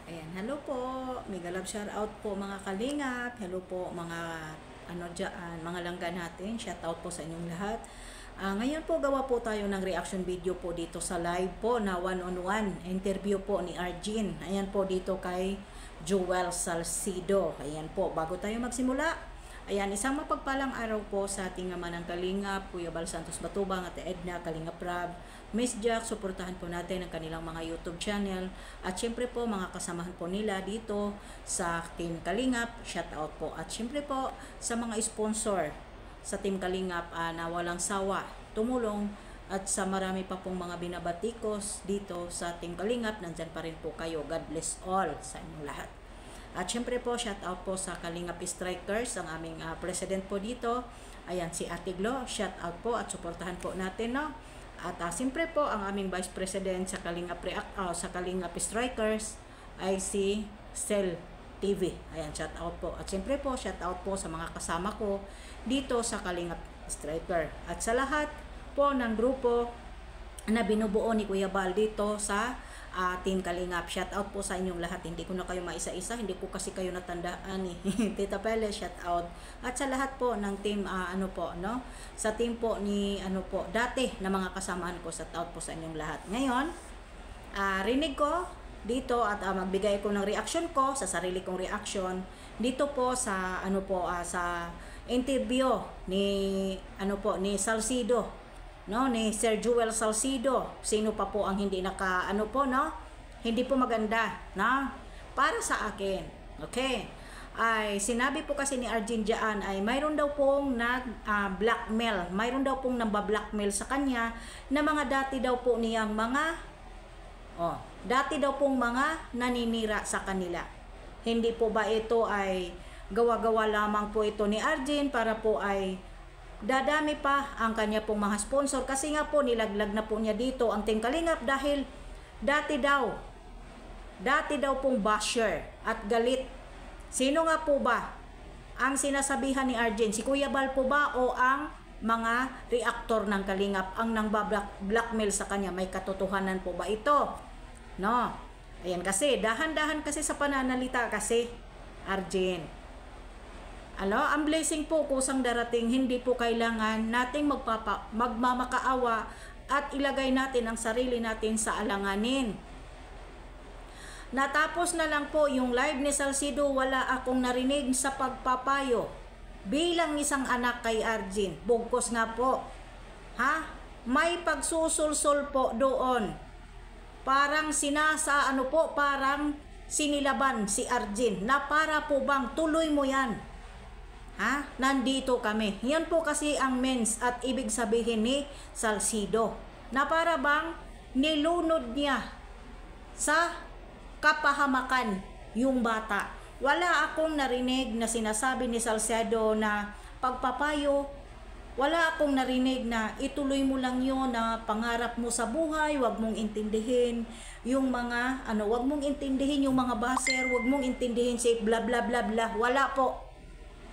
Ayan, hello po. Mega love shout out po mga kalingap. Hello po mga dyan, mga langga natin. Shout out po sa inyong lahat. Ngayon po gawa po tayo ng reaction video po dito sa live po na one-on-one interview po ni Arjin. Ayan po dito kay Joel Salcido. Ayan po, bago tayo magsimula, ayan, isang mapagpalang araw po sa ating ama ng Kalingap, Kuya Bal Santos Batubang at Edna Kalingap Rab, Miss Jack, suportahan po natin ang kanilang mga YouTube channel at syempre po mga kasamahan po nila dito sa Team Kalingap, shout out po. At syempre po sa mga sponsor sa Team Kalingap na walang sawa tumulong at sa marami pa pong mga binabatikos dito sa Team Kalingap, nandyan pa rin po kayo. God bless all sa inyong lahat. At syempre po, shout out po sa Kalingap Strikers, ang aming president po dito. Ayan, si Ate Glo, shout out po at suportahan po natin, no? At siyempre po, ang aming vice president sa Kalingap, sa Kalingap Strikers ay si Cell TV. Ayan, shout out po. At siyempre po, shout out po sa mga kasama ko dito sa Kalingap Striker. At sa lahat po ng grupo na binubuo ni Kuya Bal dito sa Team Kalingap. Shout out po sa inyong lahat. Hindi ko na kayo maisa-isa, hindi ko kasi kayo natandaan eh. Tita Pele, shout out. At sa lahat po ng team sa team po ni dati na mga kasamahan ko, shout out po sa inyong lahat. Ngayon, rinig ko dito at magbigay ko ng reaction ko sa sarili kong reaction dito po sa sa interview ni ni Salcido, no, ni Sir Joel Salcido. Sino pa po ang hindi hindi po maganda, no, para sa akin. Okay, ay sinabi po kasi ni Arjin diyan ay mayroon daw pong blackmail, mayroon daw pong namba-blackmail sa kanya na mga dati daw po niyang dati daw pong mga naninira sa kanila. Hindi po ba ito ay gawa-gawa lamang po ito ni Arjin para po ay dadami pa ang kanya pong mga sponsor? Kasi nga po nilaglag na po niya dito ang Team Kalingap dahil dati daw pong basher at galit. Sino nga po ba ang sinasabihan ni Arjin? Si Kuya Bal po ba o ang mga reactor ng Kalingap ang nang blackmail sa kanya? May katotohanan po ba ito? No. Ayan, kasi dahan-dahan kasi sa pananalita kasi Arjin. Ang blessing po kusang darating, hindi po kailangan nating magmamakaawa at ilagay natin ang sarili natin sa alanganin. Natapos na lang po yung live ni Salcido, wala akong narinig sa pagpapayo. Bilang isang anak kay Arjin, bugkos nga po. May pagsusulsul po doon. Parang parang sinilaban si Arjin na para po bang tuloy mo yan. Nandito kami. Yan po kasi ang means at ibig sabihin ni Salcido. Na para bang nilunod niya sa kapahamakan yung bata. Wala akong narinig na sinasabi ni Salcido na pagpapayo. Wala akong narinig na ituloy mo lang yun na pangarap mo sa buhay, wag mong intindihin yung mga wag mong intindihin yung mga baser, wag mong intindihin si bla bla bla bla. Wala po.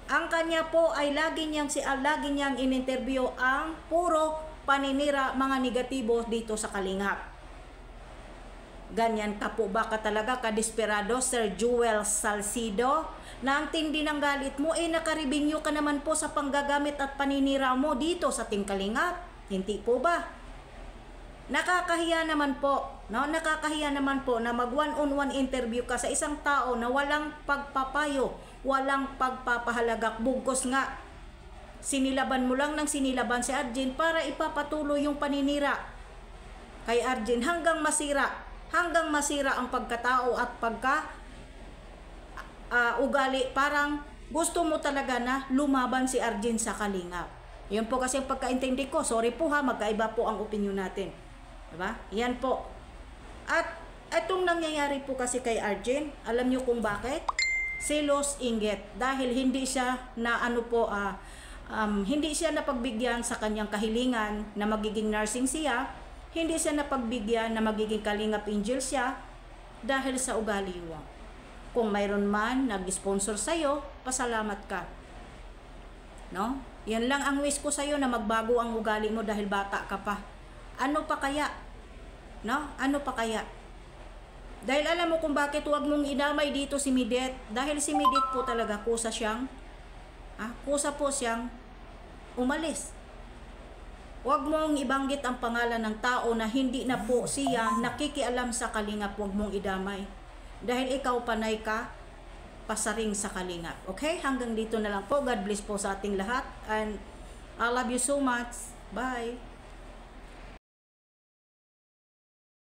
Ang kanya po ay lagi niyang in-interview ang puro paninira, mga negatibo dito sa Kalingap. Ganyan ka po ba talaga kadesperado, Sir Joel Salcido? Na ang tindi ng galit mo, nakaribinyo ka naman po sa panggagamit at paninira mo dito sa Team Kalingap. Hindi po ba? Nakakahiya naman po, no? Nakakahiya naman po na mag one-on-one interview ka sa isang tao na walang pagpapayo, walang pagpapahalagak. Bugkos nga, sinilaban mo lang ng sinilaban si Arjin para ipapatuloy yung paninira kay Arjin hanggang masira ang pagkatao at ugali. Parang gusto mo talaga na lumaban si Arjin sa Kalingap. Yun po kasi ang pagkaintindi ko. Sorry po magkaiba po ang opinion natin. Diba? Yan po. At itong nangyayari po kasi kay Arjin, alam nyo kung bakit? Selos, inggit. Dahil hindi siya hindi siya napagbigyan sa kanyang kahilingan na magiging nursing siya. Hindi siya napagbigyan na magiging Kalingap Angel siya dahil sa ugali mo. Kung mayroon man nag-sponsor sa'yo, pasalamat ka. No? Yan lang ang wish ko sa'yo, na magbago ang ugali mo dahil bata ka pa. Ano pa kaya? No? Ano pa kaya? Dahil alam mo kung bakit huwag mong inamay dito si Midet. Dahil si Midet po talaga kusa po siyang umalis. Huwag mong ibanggit ang pangalan ng tao na hindi na po siya nakikialam sa Kalingap. Huwag mong idamay. Dahil ikaw panay ka pasaring sa Kalingap. Okay? Hanggang dito na lang po. God bless po sa ating lahat. And I love you so much. Bye.